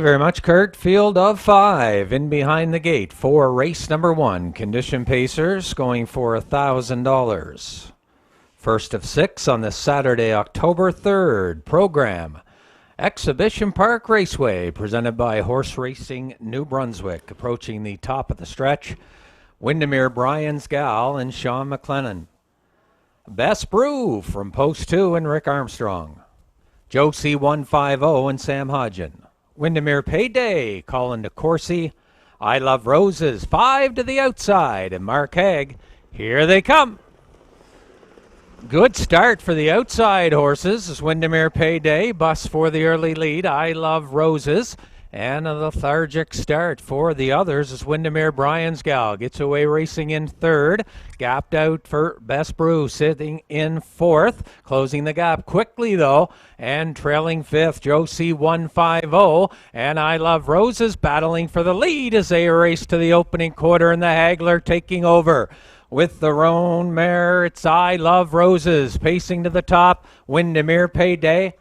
very much, Kurt. Field of 5 in behind the gate for race number 1. Condition Pacers going for $1,000. First of 6 on this Saturday, October 3rd. Program Exhibition Park Raceway, presented by Horse Racing New Brunswick. Approaching the top of the stretch, Windermere Brian's Gal and Sean McLennan. Best Brew from Post 2 and Rick Armstrong. Josie 150 and Sam Hodgen. Windermere Payday, Colin DeCourcy. I Love Roses, 5 to the outside, and Mark Haig. Here they come. Good start for the outside horses as Windermere Payday busts for the early lead. I Love Roses. And a lethargic start for the others as Windermere Brian's Gal gets away racing in third. Gapped out for Best Brew, sitting in fourth. Closing the gap quickly, though, and trailing fifth, Josie 150. And I Love Roses battling for the lead as they race to the opening quarter, and the Hagler taking over. With the roan mare, it's I Love Roses pacing to the top. Windermere Payday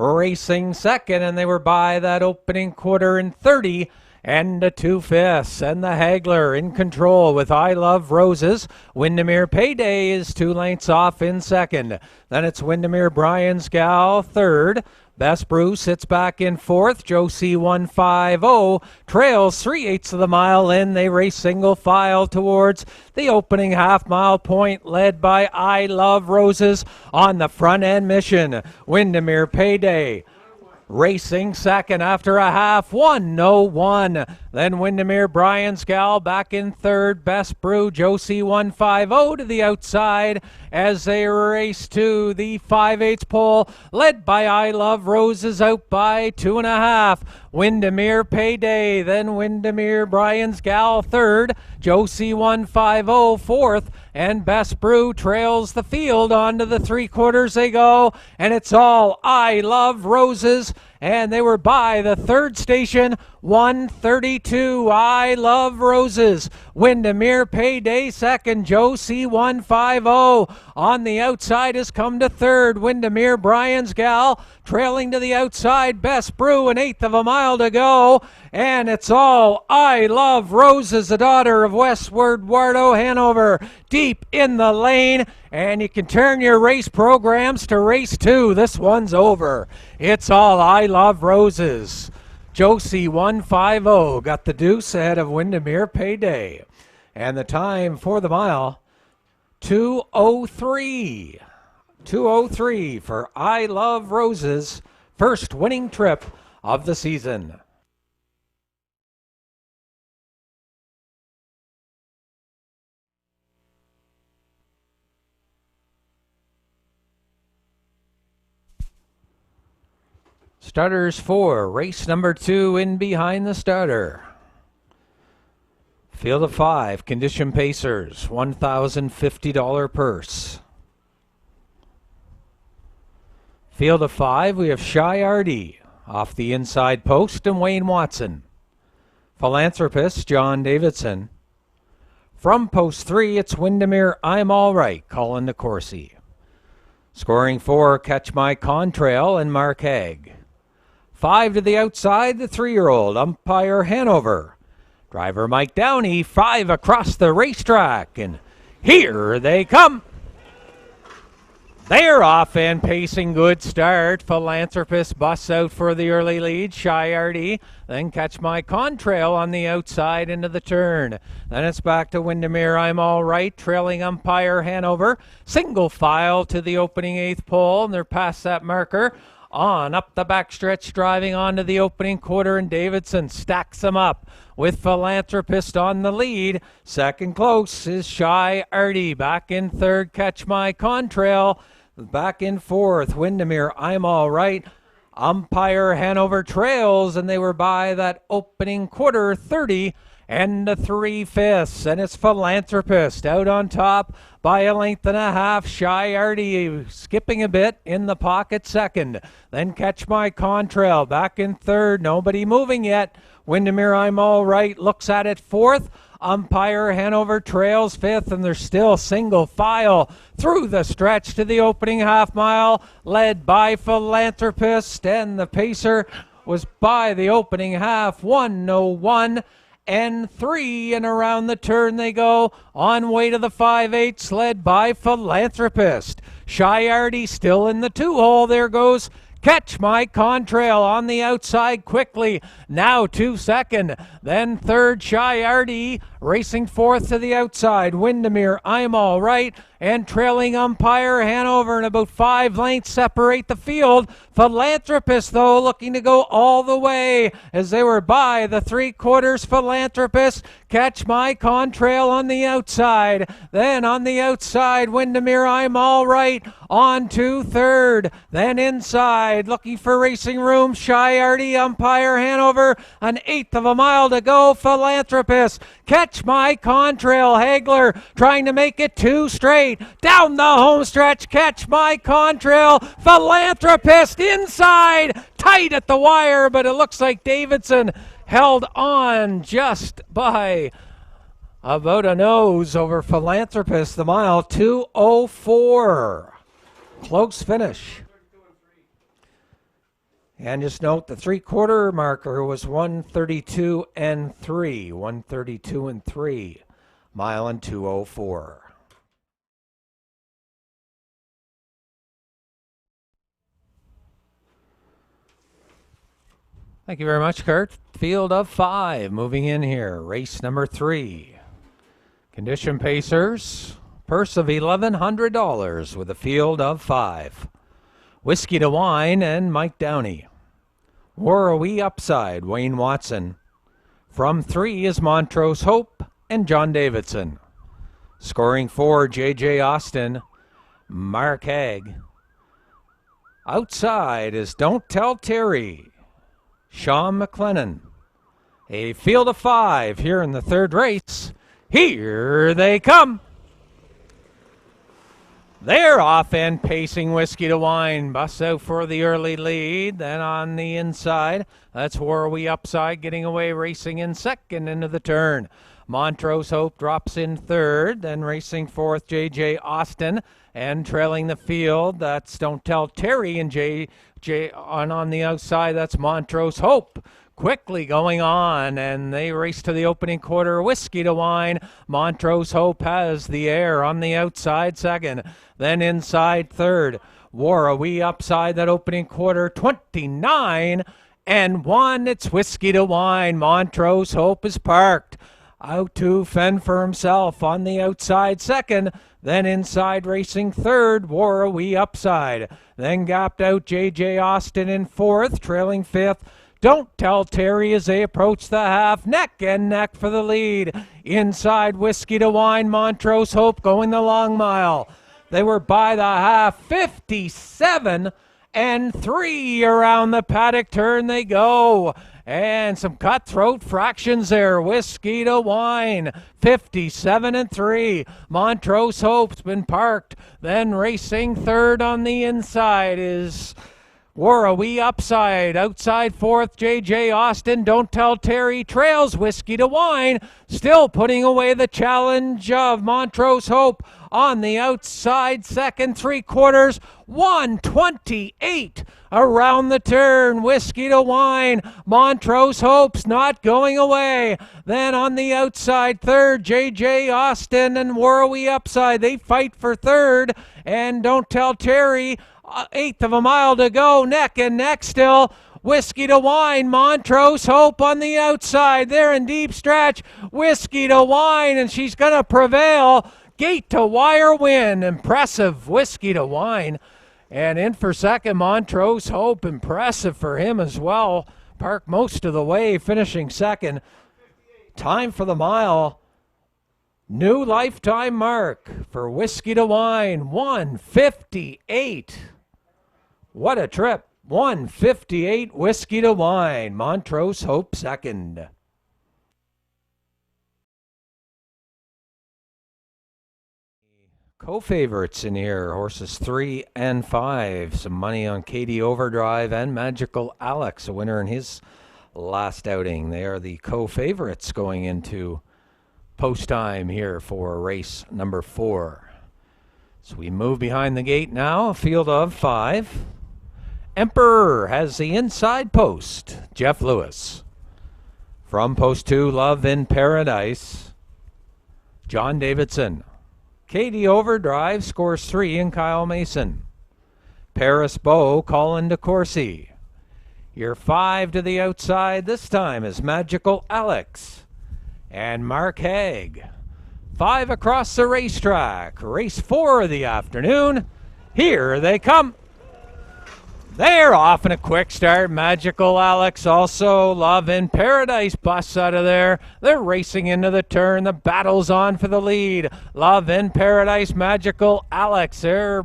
racing second, and they were by that opening quarter in 30 and 2/5. And the Hagler in control with I Love Roses. Windermere Payday is 2 lengths off in second. Then it's Windermere Brian's Gal third. Best Brew sits back in fourth. Josie 150 trails 3/8 of the mile in. They race single file towards the opening half-mile point, led by I Love Roses on the front end mission. Windermere Payday racing second after a half, 1:01. Then Windermere Brian's Gal back in third. Best Brew, Josie 150 to the outside as they race to the 5/8 pole, led by I Love Roses out by 2.5. Windermere Payday, then Windermere Brian's Gal third. Josie 150 fourth, and Best Brew trails the field. Onto the 3/4 they go, and it's all I Love Roses, and they were by the third station, 1:32. I Love Roses. Windermere Payday second. Josie 150 on the outside has come to third. Windermere Brian's Gal trailing to the outside. Best Brew, 1/8 of a mile to go, and it's all I Love Roses, the daughter of Westward Wardo Hanover, deep in the lane. And you can turn your race programs to race 2. This one's over. It's all I Love Roses. Josie 150 got the deuce ahead of Windermere Payday. And the time for the mile, 2:03. 2:03 for I Love Roses, first winning trip of the season. Starters for race number 2 in behind the starter. Field of 5, Condition Pacers, $1,050 purse. Field of 5, we have Shy Artie off the inside post and Wayne Watson. Philanthropist John Davidson. From post 3, it's Windermere I'm All Right, Colin DeCourcy. Scoring 4, Catch My Contrail and Mark Haig. 5 to the outside, the 3-year-old, Umpire Hanover. Driver Mike Downey, 5 across the racetrack, and here they come. They're off and pacing, good start. Philanthropist busts out for the early lead. Shy Artie, then Catch My Contrail on the outside into the turn. Then it's back to Windermere I'm All Right, trailing Umpire Hanover. Single file to the opening 8th pole, and they're past that marker. On up the backstretch, driving onto the opening quarter, and Davidson stacks them up with Philanthropist on the lead. Second close is Shy Artie. Back in third, Catch My Contrail. Back in fourth, Windermere I'm All Right. Umpire Hanover trails, and they were by that opening quarter, 30 and 3/5. And it's Philanthropist out on top by 1.5 lengths. Shy Artie skipping a bit in the pocket second. Then Catch My Contrail back in third. Nobody moving yet. Windermere I'm All Right looks at it fourth. Umpire Hanover trails fifth, and they're still single file through the stretch to the opening half mile, led by Philanthropist, and the pacer was by the opening half, 1:01 and 3, and around the turn they go, on way to the 5/8, led by Philanthropist. Shyardy still in the 2-hole. There goes Catch My Contrail on the outside quickly. Now 2 second. Then third, Shyardy. Racing fourth to the outside. Windermere, I'm All Right. And trailing umpire Hanover, and about 5 lengths separate the field. Philanthropist, though, looking to go all the way as they were by the 3/4. Philanthropist, Catch My Contrail on the outside. Then on the outside, Windermere, I'm All Right. On to third. Then inside, looking for racing room. Shyardy, umpire Hanover. 1/8 of a mile to go. Philanthropist, Catch My Contrail. Hagler trying to make it 2 straight. Down the home stretch, Catch My Contrail. Philanthropist inside, tight at the wire, but it looks like Davidson held on just by about a nose over Philanthropist. The mile 2:04. Close finish. And just note the 3/4 marker was 1:32 and 3. 1:32 and 3. Mile and 2:04. Thank you very much, Kurt. Field of 5 moving in here. Race number 3. Condition pacers. Purse of $1,100 with a field of 5. Whiskey to Wine and Mike Downey. War a Wee Upside, Wayne Watson. From 3 is Montrose Hope and John Davidson. Scoring 4, J.J. Austin, Mark Haig. Outside is Don't Tell Terry, Sean McLennan. A field of 5 here in the 3rd race. Here they come. They're off and pacing. Whiskey to Wine busts out for the early lead. Then on the inside, that's War a Wee Upside getting away, racing in 2nd into the turn. Montrose Hope drops in 3rd, then racing 4th, J.J. Austin, and trailing the field, that's Don't Tell Terry, and on the outside, that's Montrose Hope. Quickly going on, and they race to the opening quarter. Whiskey to Wine. Montrose Hope has the air on the outside, 2nd. Then inside, 3rd. War a Wee Upside that opening quarter, 29 and 1. It's Whiskey to Wine. Montrose Hope is parked. Out to fend for himself on the outside, 2nd. Then inside, racing 3rd, War a Wee Upside. Then gapped out J.J. Austin in 4th, trailing 5th. Don't Tell Terry as they approach the half, neck and neck for the lead. Inside, Whiskey to Wine, Montrose Hope going the long mile. They were by the half, 57 and 3 around the paddock turn they go. And some cutthroat fractions there. Whiskey to Wine, 57 and 3. Montrose Hope's been parked. Then racing 3rd on the inside is War a Wee Upside. Outside 4th, J.J. Austin. Don't Tell Terry trails Whiskey to Wine. Still putting away the challenge of Montrose Hope. On the outside, 2nd, 3/4, 1:28 around the turn. Whiskey to Wine. Montrose Hope's not going away. Then on the outside, 3rd, J.J. Austin and War a Wee Upside. They fight for 3rd. And Don't Tell Terry, 1/8 of a mile to go. Neck and neck still. Whiskey to Wine, Montrose Hope on the outside. They're in deep stretch. Whiskey to Wine, and she's going to prevail. Gate to wire win. Impressive, Whiskey to Wine. And in for 2nd, Montrose Hope. Impressive for him as well. Parked most of the way, finishing 2nd. Time for the mile. New lifetime mark for Whiskey to Wine, 1:58. What a trip. 1:58, Whiskey to Wine. Montrose Hope 2nd. Co-favorites in here, horses 3 and 5. Some money on Katie Overdrive and Magical Alex, a winner in his last outing. They are the co-favorites going into post time here for race number 4. So we move behind the gate now, a field of 5. Emperor has the inside post. Jeff Lewis. From post 2, Love in Paradise. John Davidson. Katie Overdrive scores 3 in Kyle Mason. Paris Beau, Colin DeCourcy. Your 5 to the outside this time is Magical Alex and Mark Haig. 5 across the racetrack. Race 4 of the afternoon. Here they come. They're off in a quick start. Magical Alex, also Love in Paradise busts out of there. They're racing into the turn. The battle's on for the lead. Love in Paradise, Magical Alex. They're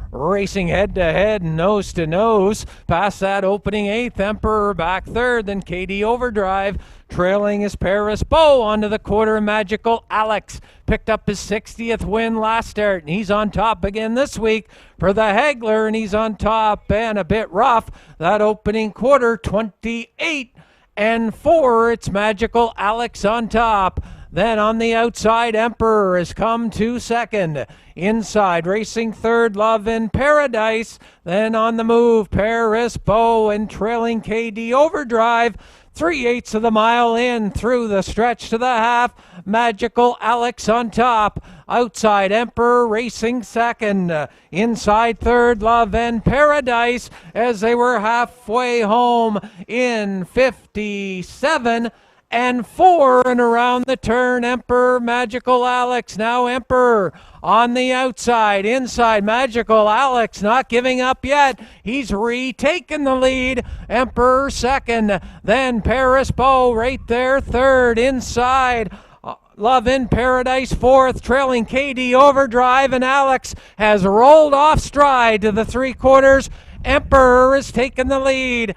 racing head to head, nose to nose. Past that opening 8th, Emperor back 3rd, then Katie Overdrive. Trailing is Paris Beau onto the quarter. Magical Alex picked up his 60th win last start, and he's on top again this week for the Hagler, and he's on top and a bit rough. That opening quarter, 28 and 4. It's Magical Alex on top. Then on the outside, Emperor has come to second. Inside, racing third, Love in Paradise. Then on the move, Paris Beau and trailing KD Overdrive. 3/8 of the mile in through the stretch to the half. Magical Alex on top. Outside, Emperor racing second. Inside third, Love and Paradise as they were halfway home in 57 and 4, and around the turn, Emperor, Magical Alex. Now Emperor on the outside. Inside, Magical Alex not giving up yet. He's retaken the lead. Emperor second. Then Paris Beau right there third. Inside, Love in Paradise fourth, trailing KD Overdrive, and Alex has rolled off stride to the 3/4. Emperor has taken the lead.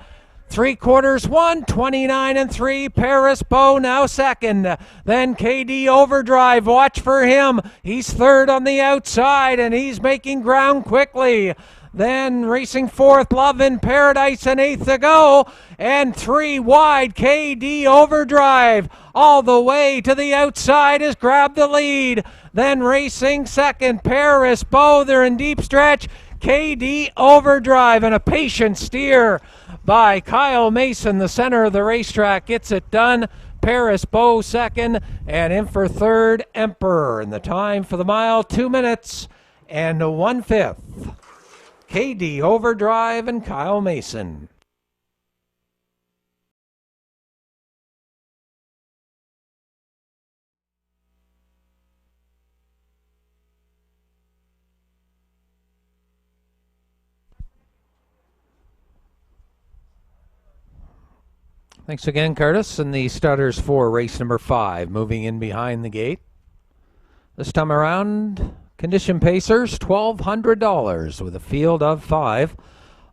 3/4 won, 29 and 3. Paris Beau now second. Then KD Overdrive, watch for him. He's third on the outside and he's making ground quickly. Then racing fourth, Love in Paradise, and 8th to go. And 3 wide, KD Overdrive all the way to the outside has grabbed the lead. Then racing second, Paris Beau. They're in deep stretch. KD Overdrive, and a patient steer by Kyle Mason, the center of the racetrack, gets it done. Paris Beau second, and in for third, Emperor. And the time for the mile, 2 minutes and 1/5. KD Overdrive and Kyle Mason. Thanks again, Curtis. And the starters for race number 5, moving in behind the gate. This time around, condition pacers, $1,200 with a field of 5.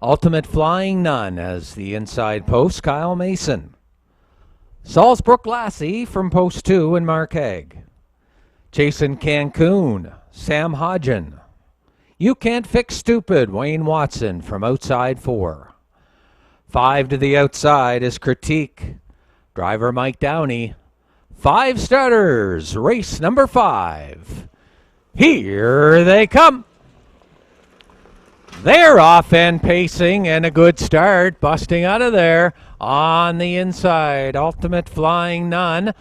Ultimate Flying Nun as the inside post, Kyle Mason. Salzbrook Lassie from post 2 and Mark Haig. Chasing Cancun, Sam Hodgen. You Can't Fix Stupid, Wayne Watson from outside 4. 5 to the outside is Critique. Driver Mike Downey. 5 starters, race number 5. Here they come. They're off and pacing, and a good start, busting out of there on the inside. Ultimate Flying Nun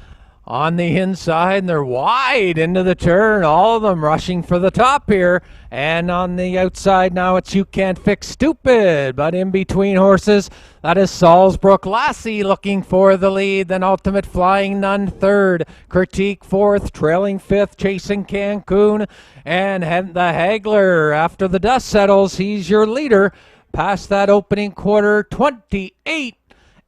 on the inside, and they're wide into the turn. All of them rushing for the top here. And on the outside now, it's You Can't Fix Stupid. But in between horses, that is Salzbrook Lassie looking for the lead. Then Ultimate Flying Nun third. Critique fourth. Trailing fifth, Chasing Cancun. And the Hagler, after the dust settles, he's your leader. Past that opening quarter, 28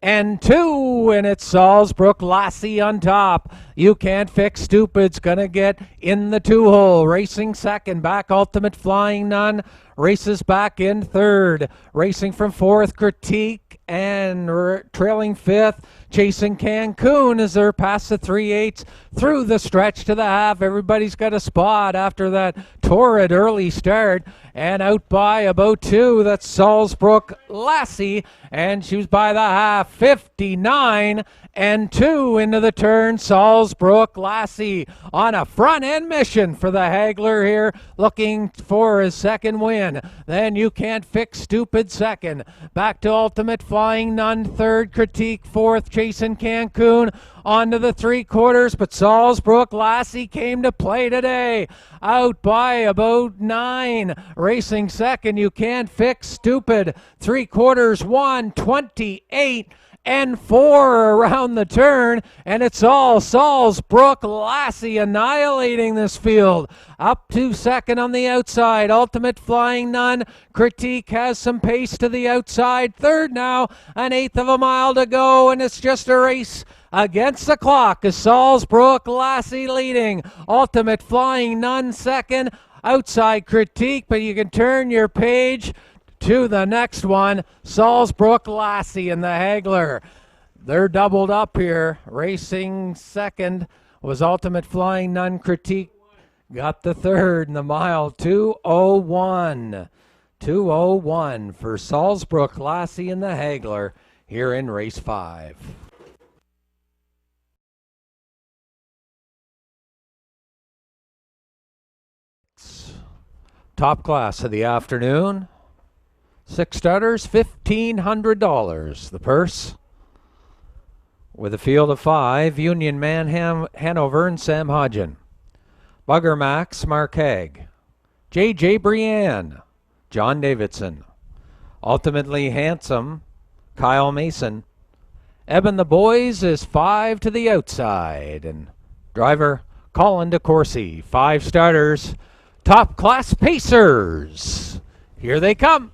and 2, and it's Salzbrook Lassie on top. You Can't Fix Stupid's gonna get in the 2-hole. Racing second, back Ultimate Flying Nun. Races back in third. Racing from fourth, Critique, and trailing fifth, Chasing Cancun as they're past the 3/8 through the stretch to the half. Everybody's got a spot after that torrid early start. And out by about 2, that's Salzbrook Lassie, and she was by the half, 59 and 2 into the turn. Salzbrook Lassie on a front end mission for the Hagler here, looking for his second win. Then You Can't Fix Stupid second. Back to Ultimate Flying Nun third. Critique fourth. Chasing Cancun onto the 3/4, but Salzbrook Lassie came to play today. Out by about 9. Racing second. You Can't Fix Stupid. 3/4, 1:28 and 4 around the turn, and it's all Salzbrook Lassie annihilating this field. Up to second on the outside, Ultimate Flying Nun. Critique has some pace to the outside. Third now, an eighth of a mile to go, and it's just a race against the clock. Is Salzbrook Lassie leading. Ultimate Flying Nun second. Outside Critique, but you can turn your page to the next one. Salzbrook Lassie and the Hagler. They're doubled up here. Racing second was Ultimate Flying Nun. Critique got the third in the mile. 2:01. 2:01 for Salzbrook Lassie and the Hagler here in race 5. Top class of the afternoon. 6 starters, $1,500. The purse. With a field of 5, Union Man Hanover and Sam Hodgen. Bugger Max, Mark Haig. J.J. Brienne, John Davidson. Ultimately Handsome, Kyle Mason. Eben the Boys is 5 to the outside. And driver Colin DeCourcy. 5 starters. Top class pacers. Here they come.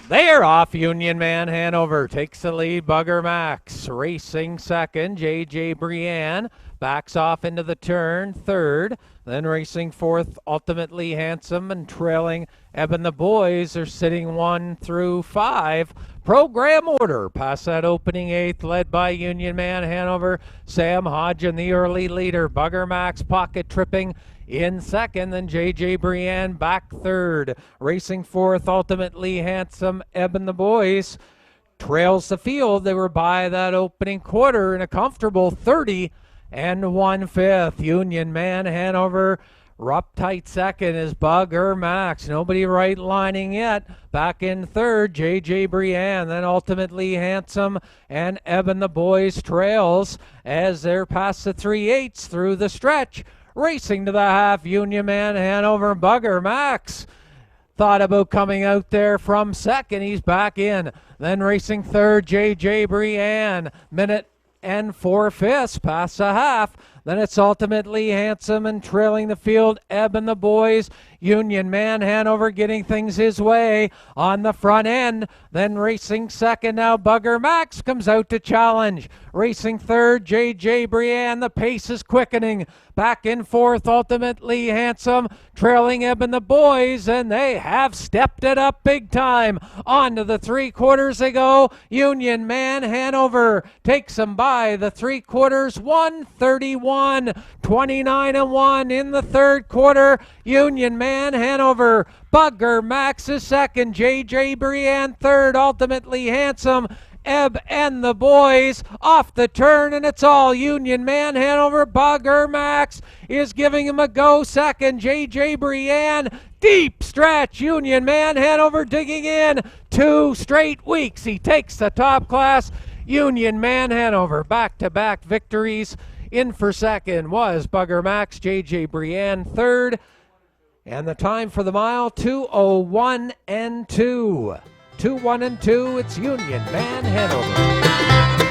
They're off. Union Man Hanover takes the lead. Bugger Max racing second. J.J. Brienne backs off into the turn third. Then racing fourth, Ultimately Handsome, and trailing Eben the Boys are sitting 1 through 5. Program order past that opening eighth, led by Union Man Hanover. Sam Hodgen, the early leader. Bugger Max pocket tripping in second, then J.J. Brienne back third. Racing fourth, Ultimately Handsome. Eben the Boys trails the field. They were by that opening quarter in a comfortable 30 and 1/5. Union Man Hanover up tight second is Bugger Max. Nobody right lining yet. Back in third, J.J. Brienne. Then Ultimately Handsome and Eben the Boys trails as they're past the 3/8 through the stretch. Racing to the half, Union Man Hanover. Bugger Max thought about coming out there from second. He's back in. Then racing third, J.J. Brienne. Minute and 4/5 past the half. Then it's Ultimately Handsome and trailing the field, Eben the Boys. Union Man Hanover getting things his way on the front end. Then racing second now, Bugger Max comes out to challenge. Racing third, J.J. Brienne. The pace is quickening. Back in fourth, Ultimately Handsome, trailing Eben the Boys, and they have stepped it up big time. On to the 3/4 they go. Union Man Hanover takes them by the 3/4, 1:31, 29 and 1 in the third quarter. Union Man Hanover. Bugger Max is second. J.J. Brienne third. Ultimately Handsome. Ebb and the Boys off the turn, and it's all Union Man Hanover. Bugger Max is giving him a go second. J.J. Brienne, deep stretch. Union Man Hanover digging in. 2 straight weeks. He takes the top class. Union Man Hanover back-to-back victories. In for second was Bugger Max. J.J. Brienne third. And the time for the mile, 2:01 and 2. 2-1 and 2, it's Union Man Hanover.